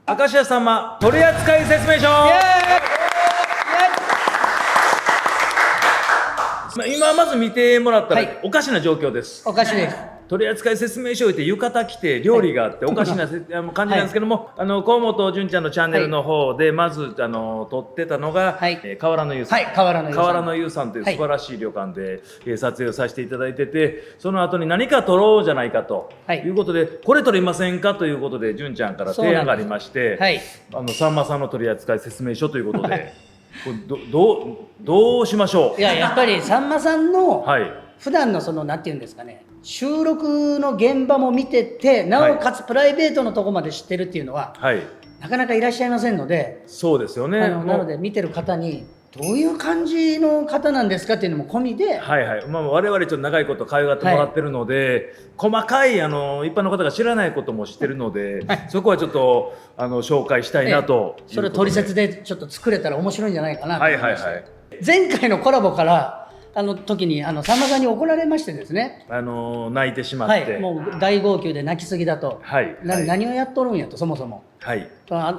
明石家さんま取扱説明書。今まず見てもらったら、はいおかしな状況です。おかしいです。取扱説明書を置いて浴衣着て料理があって、おかしな感じなんですけども、河本純ちゃんのチャンネルの方でまず撮ってたのが、河原の湯さん、河原の湯さんという素晴らしい旅館で、撮影をさせていただいてて、その後に何か撮ろうじゃないかということで、これ撮りませんかということで純ちゃんから提案がありまして、さんまさんの取扱説明書ということで、これどうしましょう。やっぱりさんまさんの普段のそのなんていうんですかね、収録の現場も見てて、なおかつプライベートのとこまで知ってるっていうのは、なかなかいらっしゃいませんので、そうですよね。なので見てる方にどういう感じの方なんですかっていうのも込みで、我々ちょっと長いこと可愛がってもらってるので、細かい一般の方が知らないことも知ってるので、そこはちょっと紹介したいなと。それ取説でちょっと作れたら面白いんじゃないかなと思いまして、前回のコラボから時にさんまさんに怒られましてですね、泣いてしまって、もう大号泣で泣きすぎだと、何をやっとるんやと、そもそも、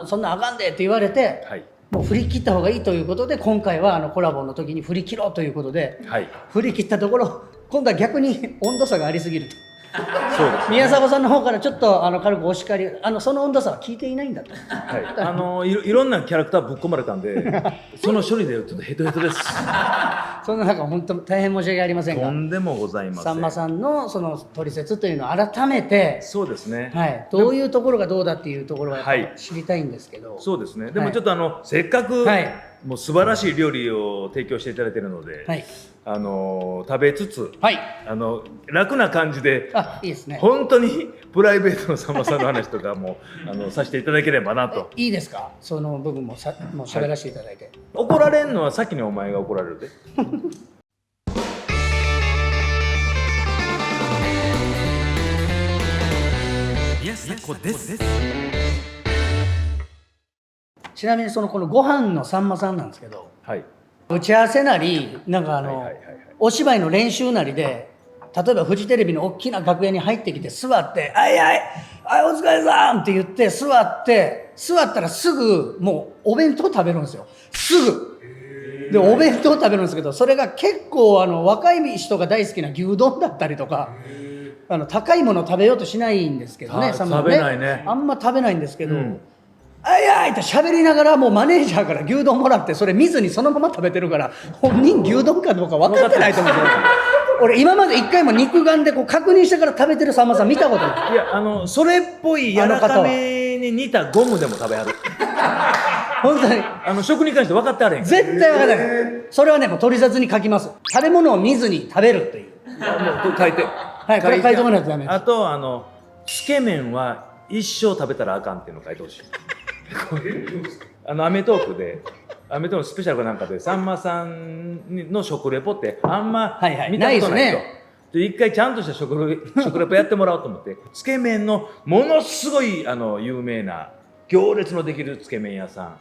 そんなあかんでって言われて、もう振り切った方がいいということで、今回はコラボの時に振り切ろうということで、振り切ったところ、今度は逆に温度差がありすぎると。そうですね、宮迫さんの方からちょっと軽くお叱り、その温度差は聞いていないんだと、いろんなキャラクターぶっ込まれたんでその処理でちょっとヘトヘトです。そんな中本当大変申し訳ありませんが、とんでもございません。さんまさんのその取説というのを改めて、そうですね、どういうところがどうだっていうところは知りたいんですけど、そうですね、でもちょっとせっかく、もう素晴らしい料理を提供していただいているので、食べつつ、楽な感じで、いいですね、本当にプライベートのさんまさんの話とかもさせていただければなと。いいですか、その部分ももう喋らせていただいて。怒られるのは先にお前が怒られるで。ちなみにこのご飯のさんまさんなんですけど、打ち合わせなりなんかお芝居の練習なりで、例えばフジテレビの大きな楽屋に入ってきて座って「はいはいはいお疲れさん」って言って座ったらすぐもうお弁当食べるんですよ、すぐ。でお弁当食べるんですけど、それが結構若い人が大好きな牛丼だったりとか、高いものを食べようとしないんですけどね、さんまね、あんま食べないんですけど、あいあいって喋りながら、もうマネージャーから牛丼もらって、それ見ずにそのまま食べてるから、本人牛丼かどうか分かってないと思うんですよ。俺今まで一回も肉眼で確認してから食べてるさんまさん見たことない。いやそれっぽい柔らかめに似たゴムでも食べはる。本当に食に関して分かってあれへん。絶対分かってない。それはね、もう取説に書きます。食べ物を見ずに食べるっていう。もう書いて。これ書いてもらうとダメです。あとつけ麺は一生食べたらあかんっていうのを書いてほしい。アメトークでアメトークスペシャルかなんかでさんまさんの食レポってあんま見たことないと、一回ちゃんとした食レポやってもらおうと思って、つけ麺のものすごい有名な行列のできるつけ麺屋さ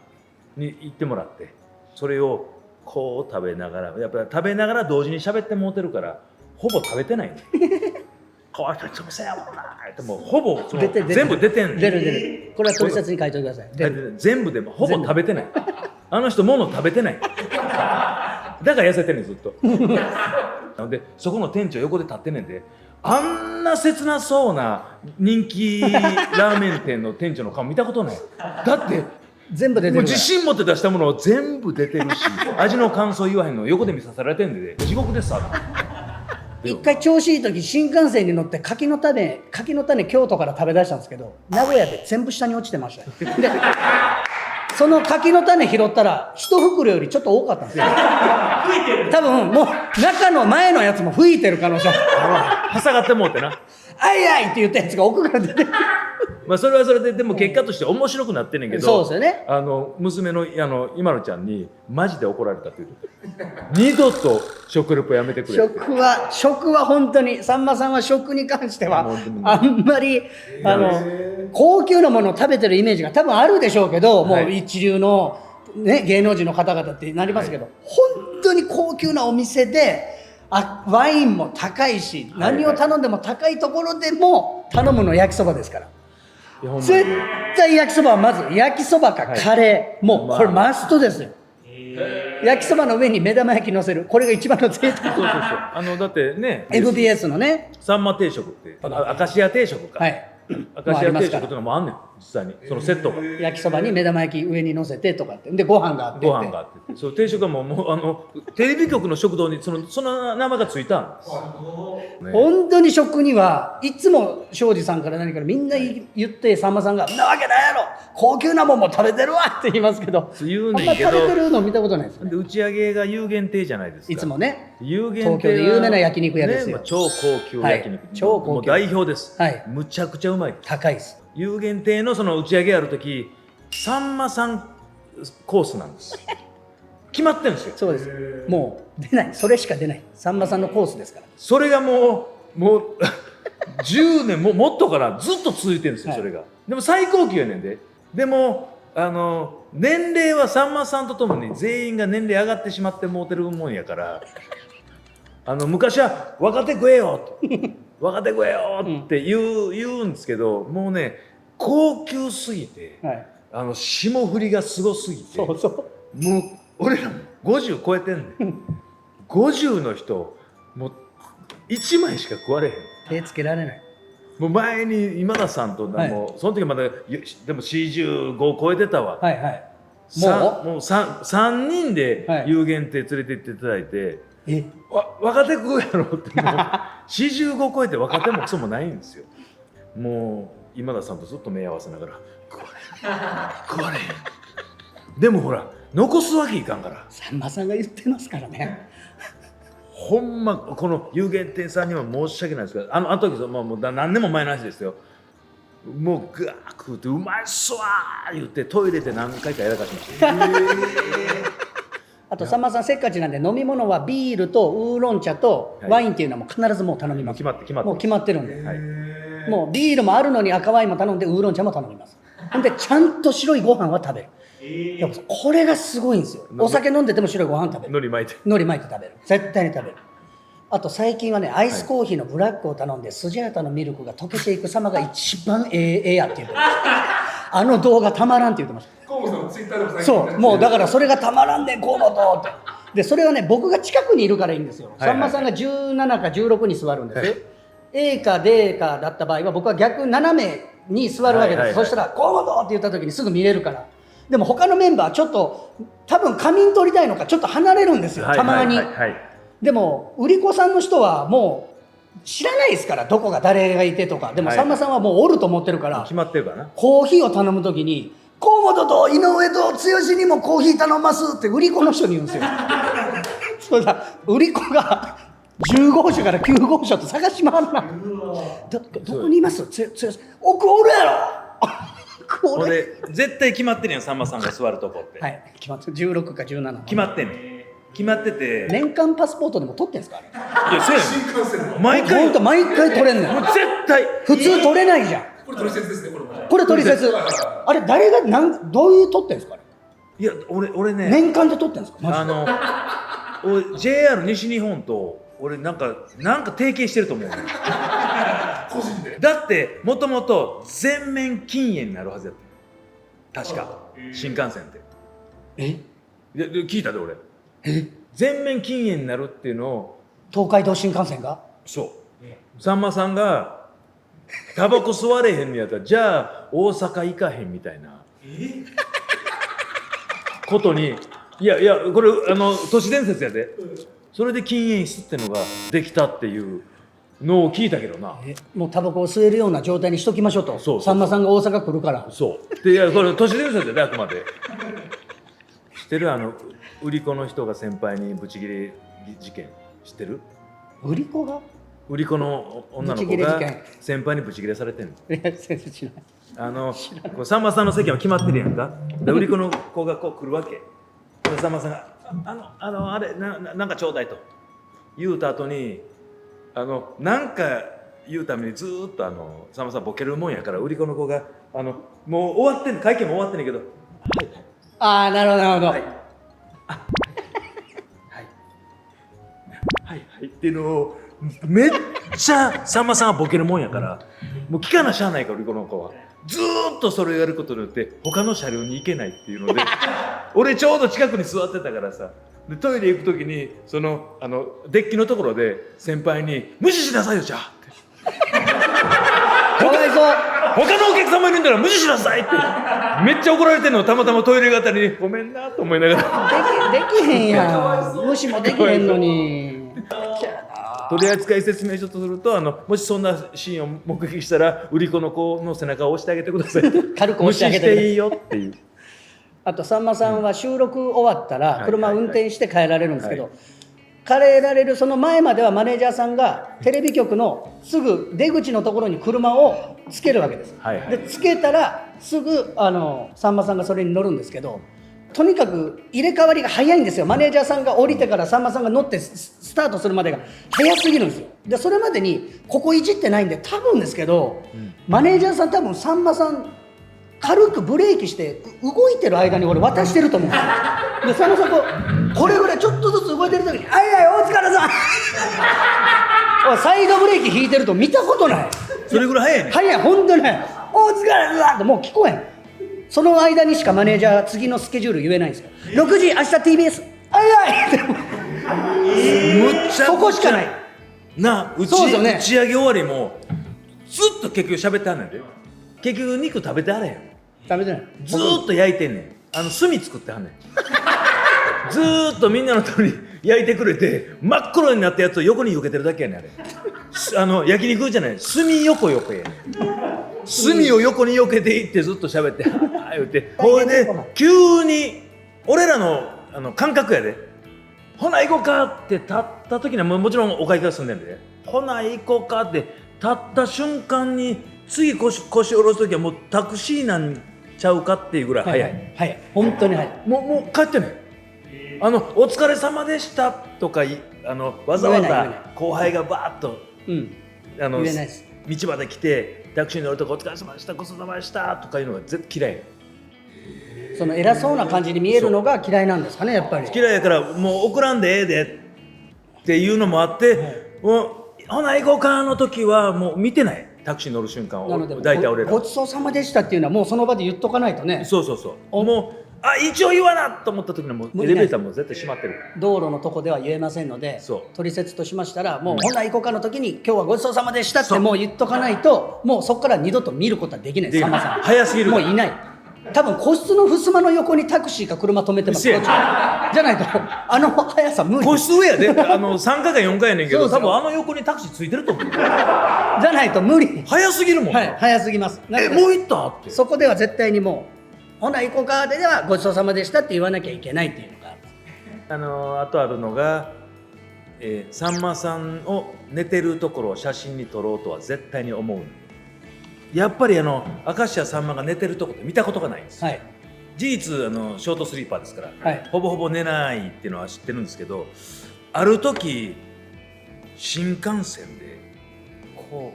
んに行ってもらって、それをこう食べながら、やっぱり食べながら同時に喋ってもうてるからほぼ食べてないね。こうつぶせやもんなって、もうほぼ全部出てんねん。出る。これは取説に書いておいてください。全部でもほぼ食べてない。あの人物食べてない。だから痩せてんねんずっと。なのでそこの店長横で立ってんねんで、あんな切なそうな人気ラーメン店の店長の顔見たことない。だって全部出てる。もう自信持って出したものを全部出てるし、味の感想言わへんの横で見させられてんで、地獄ですさ。一回調子いい時、新幹線に乗って柿の種京都から食べ出したんですけど、名古屋で全部下に落ちてましたよ。でその柿の種拾ったら一袋よりちょっと多かったんですよ。多分もう中の前のやつも吹いてる可能性はさがってもうてな、あいあいって言ったやつが奥から出てる。それはそれで、でも結果として面白くなってんねんけど、そうですよね。娘の今野ちゃんにマジで怒られたって言うと、二度と食レポやめてくれって。食は本当にさんまさんは食に関してはあんまり高級なものを食べてるイメージが多分あるでしょうけど、もう一流の、芸能人の方々ってなりますけど、本当に高級なお店でワインも高いし、何を頼んでも高いところでも頼むの焼きそばですから。いやほんまに絶対焼きそばはまず焼きそばかカレー、もうこれマストですよ。焼きそばの上に目玉焼き乗せる、これが一番の贅沢。だってね MBS のね、さんま定食って明石家定食か、はい、明石家定食っていうのもあんねん実際にそのセットが焼きそばに目玉焼き上に乗せてとかってでご飯があってご飯があってそう定食がもうテレビ局の食堂にその名前がついたんです、ね、本当に食にはいつも庄司さんから何からみんな言ってさんまさんが「なわけないやろ高級なもんも食べてるわ!」って言いますけど、言うあんまねんけど食べてるの見たことないですよね。で打ち上げが有限定じゃないですかいつもね、有限定東京で有名な焼肉屋ですよ、ね、超高級焼肉、はい超高級もう代表です、はいむちゃくちゃうまい高いです。有限定のその打ち上げある時さんまさんコースなんです決まってるんですよ。そうです、もう出ない、それしか出ない、さんまさんのコースですから。それがもう10年もっとかなずっと続いてるんですよ、はいそれが。でも最高級やねんで。でも年齢はさんまさんとともに全員が年齢上がってしまってもうてるもんやから昔は若手食えよと若手食えよって言うんですけど、もうね高級すぎて、はい、霜降りがすごすぎてそうそうもう俺らも50超えてんねん50の人もう1枚しか食われへん。手つけられない。もう前に今田さんとはいもうその時まだでも45超えてたわ、はいはい、もう 3人ではい有限定連れて行っていただいて、え若手食うやろってもう45超えて若手もクソもないんですよ。もう今田さんとずっと目合わせながら食われへんでもほら残すわけいかんからさんまさんが言ってますからねほんまこの有限定さんには申し訳ないですけどあの時もう何年も前の話ですよ。もうガー食うてうまいっすわー言ってトイレで何回かやらかしましたあとさんまさんせっかちなんで飲み物はビールとウーロン茶とワインっていうのも必ずもう頼みます。決まってもう決まってるんで、はい、もうビールもあるのに赤ワインも頼んでウーロン茶も頼みます。ほんでちゃんと白いご飯は食べる。やっぱこれがすごいんですよ。お酒飲んでても白いご飯食べる。海苔巻いて海苔巻いて食べる。絶対に食べる。あと最近はねアイスコーヒーのブラックを頼んで、スジャータのミルクが溶けていく様が一番ええやって言ってましたあの動画たまらんって言ってました。河本さんのツイッターでも最近そう、もうだからそれがたまらんねん河本って。でそれはね僕が近くにいるからいいんですよ。はいはいはいさんまさんが17か16に座るんです、はい A か D かだった場合は僕は逆斜めに座るわけです、はいはいはいそしたら「河本!」って言った時にすぐ見れるから。でも他のメンバーちょっと多分仮眠取りたいのかちょっと離れるんですよ、たまに、はいはいはいはいでも売り子さんの人はもう知らないですから、どこが誰がいてとか。でもはいさんまさんはもうおると思ってるから、決まってるからな。コーヒーを頼む時に「河本と井上と剛にもコーヒー頼ます」って売り子の人に言うんですよそうだ、売り子が10号車から9号車と探し回るな。どこにいます？奥おるやろこれ俺絶対決まってるやん、さんまさんが座るとこって、はい、決まって16か17決まってんねん。決まってて、年間パスポートでも取ってんすかあれ。いやそうや新幹線のねん毎回ほんと毎回取れんのよ。もう絶対普通取れないじゃん。これ取説ですね、これも。これ取説。あれ誰がどういう取ってんすかあれ。いや俺ね、年間で取ってんすかマジで。俺 JR 西日本と俺なんか提携してると思うねん個人で。だってもともと全面禁煙になるはずやった確か新幹線ってえいやで聞いたで俺え全面禁煙になるっていうのを東海道新幹線がそうさんまさんがタバコ吸われへんのやったらじゃあ大阪行かへんみたいなことにいやこれ都市伝説やでそれで禁煙室ってのができたっていうのを聞いたけどな。もうタバコを吸えるような状態にしときましょうと。そうさんまさんが大阪来るから。そうでいやこれ都市伝説やであくまで知ってる売り子の人が先輩にブチギレ事件知ってる？売り子が売り子の女のブチ子がギレ事件先輩にブチギレされてんの。いや先生知らない。こうさんまさんの席は決まってるやんか。で売り子の子がこう来るわけ。でさんまさんがあれなんかちょうだいと言うた後になんか言うためにずーっとさんまさんボケるもんやから売り子の子がもう終わってん会見も終わってんねんけどああなるほどなるほど。はいはいっていうのをめっちゃさんまさんがボケるもんやからもう聞かなしゃあないから売り子の子はずーっとそれをやることによって他の車両に行けないっていうので俺ちょうど近くに座ってたからさ、でトイレ行く時にそのデッキのところで先輩に「無視しなさいよじゃあ」ってかわいそう他のお客様いるんだから無視しなさいってめっちゃ怒られてるのをたまたまトイレ型にごめんなと思いながらできへんやん無視もできへんのに取扱説明書とするともしそんなシーンを目撃したら売り子の子の背中を押してあげてください軽く押してあげて無視していいよっていう。あとさんまさんは収録終わったら車を運転して帰られるんですけど、は帰られるその前まではマネージャーさんがテレビ局のすぐ出口のところに車をつけるわけです、はいはい、でつけたらすぐさんまさんがそれに乗るんですけど、とにかく入れ替わりが早いんですよ。マネージャーさんが降りてからさんまさんが乗ってスタートするまでが早すぎるんですよ。でそれまでにここいじってないんで多分ですけど、マネージャーさん多分さんまさん軽くブレーキして動いてる間に俺渡してると思うんですよ。でさんまさんこれぐらいちょっとずつ動いてる時に「あいあいお疲れさん」サイドブレーキ引いてると見たことない。それぐらい早いね。早い本当に早い。お疲れさんってもう聞こえん。その間にしかマネージャーは次のスケジュール言えないんですよ。6時明日 TBS あいあいってむっちゃそこしかないな。そうですよね打ち上げ終わりもずっと結局喋ってはんねんで。結局肉食べてはれへん。食べてないずーっと焼いてんねん。炭作ってはんねんずーっとみんなのために焼いてくれて真っ黒になったやつを横に避けてるだけやねんあれ焼肉じゃない、炭横やねん。炭を横に避けていってずっと喋ってはー言うて、ほいで急に俺らの感覚やで、ほな行こうかって立った時にはもちろんお会計が済んでんで、ほな行こうかって立った瞬間に次腰下ろす時はもうタクシーなんちゃうかっていうぐらい早い。早い本当に早い。もう帰ってね。お疲れ様でしたとかわざわざ後輩がバーッと言えないです。道まで来てタクシーに乗るとこお疲れ様でしたごちそうさまでしたとかいうのが絶対嫌い。その偉そうな感じに見えるのが嫌いなんですかねやっぱり。嫌いやからもう送らんでええでっていうのもあって、もうほな行こうかの時はもう見てない。タクシー乗る瞬間を大体俺らごちそうさまでしたっていうのはもうその場で言っとかないとね。そうもう一応言わなと思った時にはもうエレベーターも絶対閉まってる。道路のとこでは言えませんので、そう取説としましたらもう本来行こうかの時に今日はごちそうさまでしたってもう言っとかないと、もうそこから二度と見ることはできないです。さんまさん早すぎるもういない。多分個室の襖の横にタクシーか車止めてますじゃないと速さ無理。個室上やで3階か4階やねんけど、そうそう多分横にタクシーついてると思う。じゃないと無理。早すぎるもん。はい早すぎます。もう行ったって。そこでは絶対にもうほな行こうかではごちそうさまでしたって言わなきゃいけないっていうのがある。あとあるのが、さんまさんを寝てるところを写真に撮ろうとは絶対に思う。やっぱり明石家さんまが寝てるとこって見たことがないんです、はい、事実ショートスリーパーですから、はい、ほぼほぼ寝ないっていうのは知ってるんですけど、ある時新幹線でこ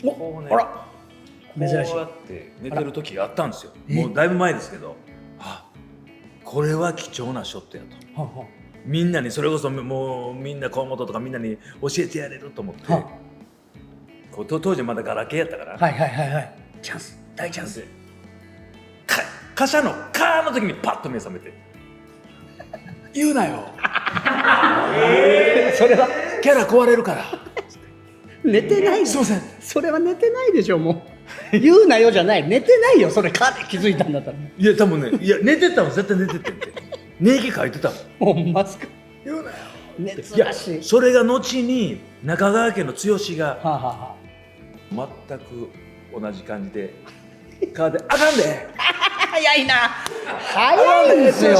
うね、あら珍しいこうやって寝てる時があったんですよ。もうだいぶ前ですけど、これは貴重なショットやと、みんなにそれこそもうみんな河本とかみんなに教えてやれると思って、当時まだガラケーやったから、チャンス大チャンスで貨車のカーの時にパッと目覚めて言うなよそれはキャラ壊れるから寝てないすいません、それは寝てないでしょ。もう言うなよじゃない、寝てないよ。それかで気づいたんだったら。いや多分ね、寝てたの絶対寝ててんって寝息書いてたもん。ほんますか。言うなよ珍しい。それが後に中川家の剛が全く同じ感じでカーであかんで早いな、早いんですよ。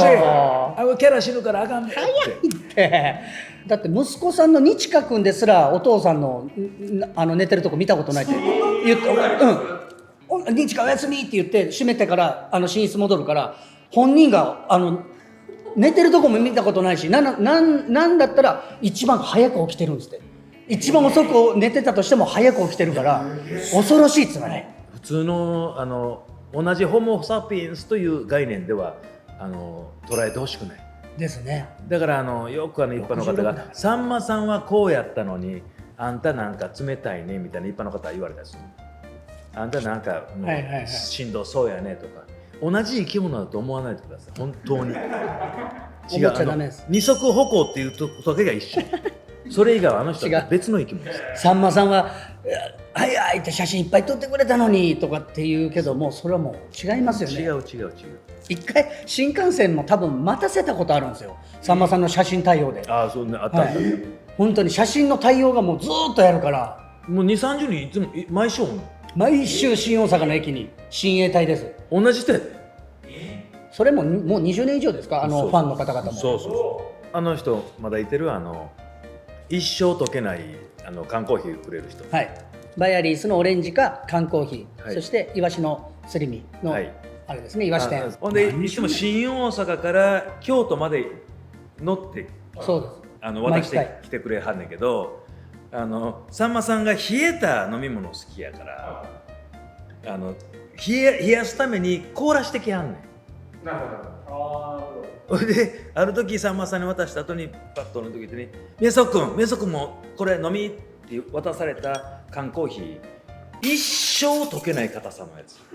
キャラ死ぬからあかんでって。早いってだって息子さんの日華君ですらお父さんの寝てるとこ見たことないって言って、日華おやすみって言って閉めてから寝室戻るから、本人が寝てるとこも見たことないし、なんだったら一番早く起きてるんですって。一番遅く寝てたとしても早く起きてるから恐ろしいっつうのね。普通の同じホモ・サピエンスという概念では捉えてほしくないですね。だからよく一般の方が「さんまさんはこうやったのにあんたなんか冷たいね」みたいな一般の方は言われたりする。あんたなんかもはいはいはいうしんどそうやねとか、同じ生き物だと思わないでください、本当に。思っちゃダメです。二足歩行っていうとこだけが一緒。それ以外はあの人違うは別の生き物です。さんまさんは「いやはいはい」って写真いっぱい撮ってくれたのにとかって言うけども、それはもう違いますよね。違う。一回新幹線も多分待たせたことあるんですよ、さんまさんの写真対応で。ああ、そうね、あったんだ。本当に写真の対応がもうずーっとやるから、もう2、30人いつも毎週毎週新大阪の駅に親衛隊です。同じ人やで。それももう20年以上ですか、そうファンの方々も。そうあの人まだいてる、一生解けない缶コーヒーくれる人。はい、バイアリースのオレンジか缶コーヒー、はいそしてイワシのすり身の、はいあれですね、イワシ店。ほんでいつも新大阪から京都まで乗ってそうです。渡してきてくれはんねんけど、さんまさんが冷えた飲み物好きやから、冷やすために凍らしてきはんねん。なるほそれである時さんまさんに渡した後にパッと飲んできてね「宮迫君もこれ飲み」って渡された缶コーヒー、一生溶けない硬さのやつ。も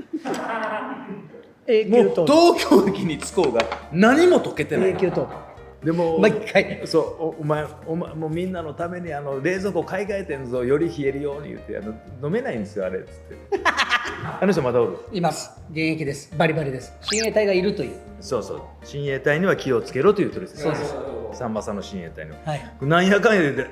う永久凍土。東京駅に着こうが何も溶けてない永久凍土。でも毎回そうお前もうみんなのために冷蔵庫買い替えてんぞ、より冷えるように言って飲めないんですよあれっつってあの人まだおる。います。現役です。バリバリです。親衛隊がいるという。そう親衛隊には気をつけろという取りそうですさんまさんの親衛隊の、はい。なんやかんやで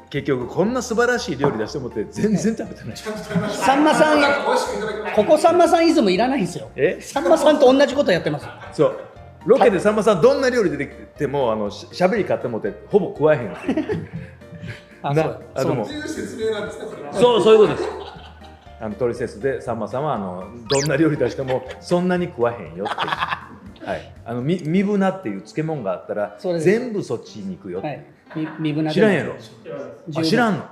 結局こんな素晴らしい料理出してもって全然食べてない。ちゃんと食べました。さんまさん、美味しくいただきました。ここさんまさんイズムいらないんですよ。さんまさんと同じことやってます。そうロケでさんまさんどんな料理出てきてもしゃべり買ってもってほぼ食わへんっていうあ、なそうでもっていう説明なんですね、これは。そういうことです。トリセツでさんまさんはどんな料理出してもそんなに食わへんよっていう、はい、身ぶなっていう漬物があったらそうです全部そっちに行くよって、はい。身分なで知らんやろ。十分知らんの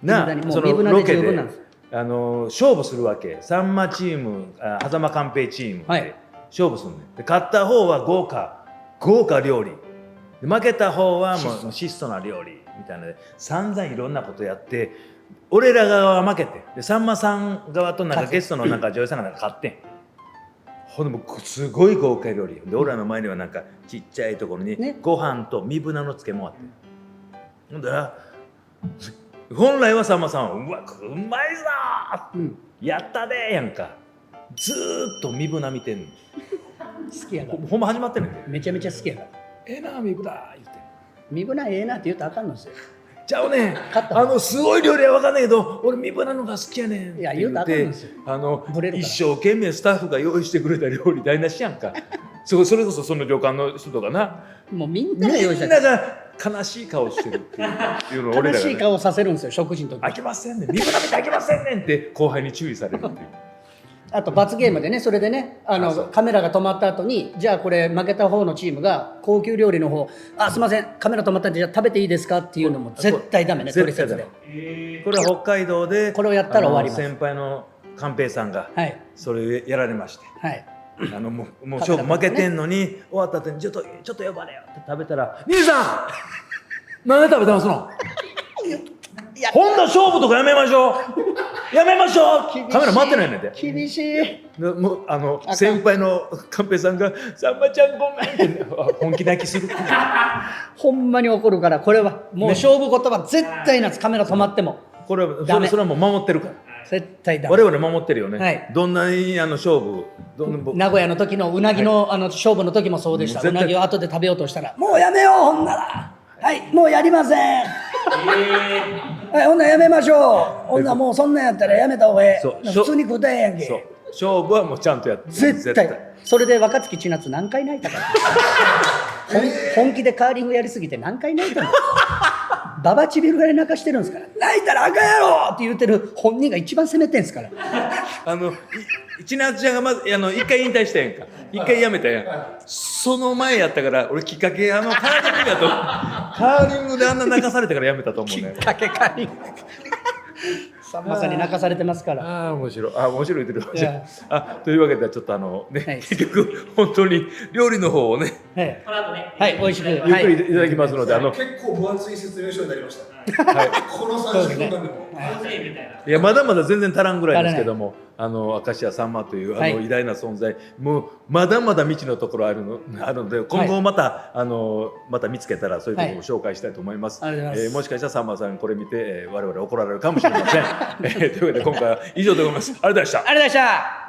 なあ、もう身分なで十分なんです。勝負するわけ。さんまチーム、狭間寛平チームはいで勝負するねん。で勝った方は豪華料理で、負けた方はもう質素な料理みたいなので散々いろんなことやって、俺ら側は負けて、でさんまさん側となんかゲストのなんか女優さんが勝ってん。ほんでもうすごい豪華料理で、俺らの前にはなんかちっちゃいところにねご飯と身ぶなの漬物あって、ほんだら本来はさんまさんはうまいぞー、うん。やったでーやんか、ずーっと身ぶな見てんの。好きやから。ほんま始まってんねんで。めちゃめちゃ好きやから。ええな身ぶな言って。身分なええなって言ったらあかんのですよ。ちゃうねん、勝ったすごい料理は分かんないけど俺身ぶなのが好きやねんっていや言って言うたらあかんんですよブレるから一生懸命スタッフが用意してくれた料理台無しやんかそれこそその旅館の人とかな、もうみんみなが用意したんなが悲しい顔してるっていうのを俺らがね、悲しい顔させるんですよ、食事の時。飽きませんねん、身ぶな見て飽きませんねんって後輩に注意されるっていう。あと罰ゲームでね、それでね、そうカメラが止まった後に、じゃあこれ負けた方のチームが高級料理の方、あ、すいません、カメラ止まったんでじゃあ食べていいですかっていうのも絶対ダメね、取説絶対ダメで。これは北海道でこれをやったら終わります先輩の寛平さんがはいそれをやられまして、はい。もう勝負負けてんのに、終わった後にちょっと呼ばれよって食べたら「兄さんなんで食べてますのいやほんな勝負とかやめましょうやめましょうカメラ回ってないねんで。厳しい。でもうかん先輩の寛平さんが「さんまちゃんごめん」って本気泣きするほんまに怒るから、これはもう勝負言葉絶対なんです、カメラ止まっても。これはダメそれはもう守ってるから絶対ダメ。我々守ってるよね、はいどんなに勝負名古屋の時のうなぎの、勝負の時もそうでした。もう絶対うなぎを後で食べようとしたら、もうやめよう、ほんなら。はい、もうやりません。はい、ほんならやめましょう。ほんならもうそんなんやったらやめた方がえそうえ。普通に食うたらええやんそうけ。勝負はもうちゃんとやって絶対。それで若槻千夏何回泣いたから。本気でカーリングやりすぎて何回泣いたの。ババチビルぐらい泣かしてるんですから。泣いたらあかんやろって言ってる本人が一番責めてんすから。千夏ちゃんがまず一回引退したやんか、一回辞めたやん、その前やったから俺きっかけカーリングだとカーリングであんな泣かされたから辞めたと思うね。カーリング。まさに泣かされてますから。ああ面白い、面白い言ってるいやというわけでちょっとね、はい結局本当に料理の方をねはい、はい、美味しく。ゆっくりいただきますので、結構分厚い説明書になりました。はいこの30分間でも。いやまだまだ全然足らんぐらいですけども、明石家さんまというはい偉大な存在、もうまだまだ未知のところあるので、今後また、また見つけたらそういうところを紹介したいと思います。ありがとうございますもしかしたらさんまさんこれ見て、我々怒られるかもしれません。というわけで今回は以上でございます。ありがとうございました。ありがとうございました。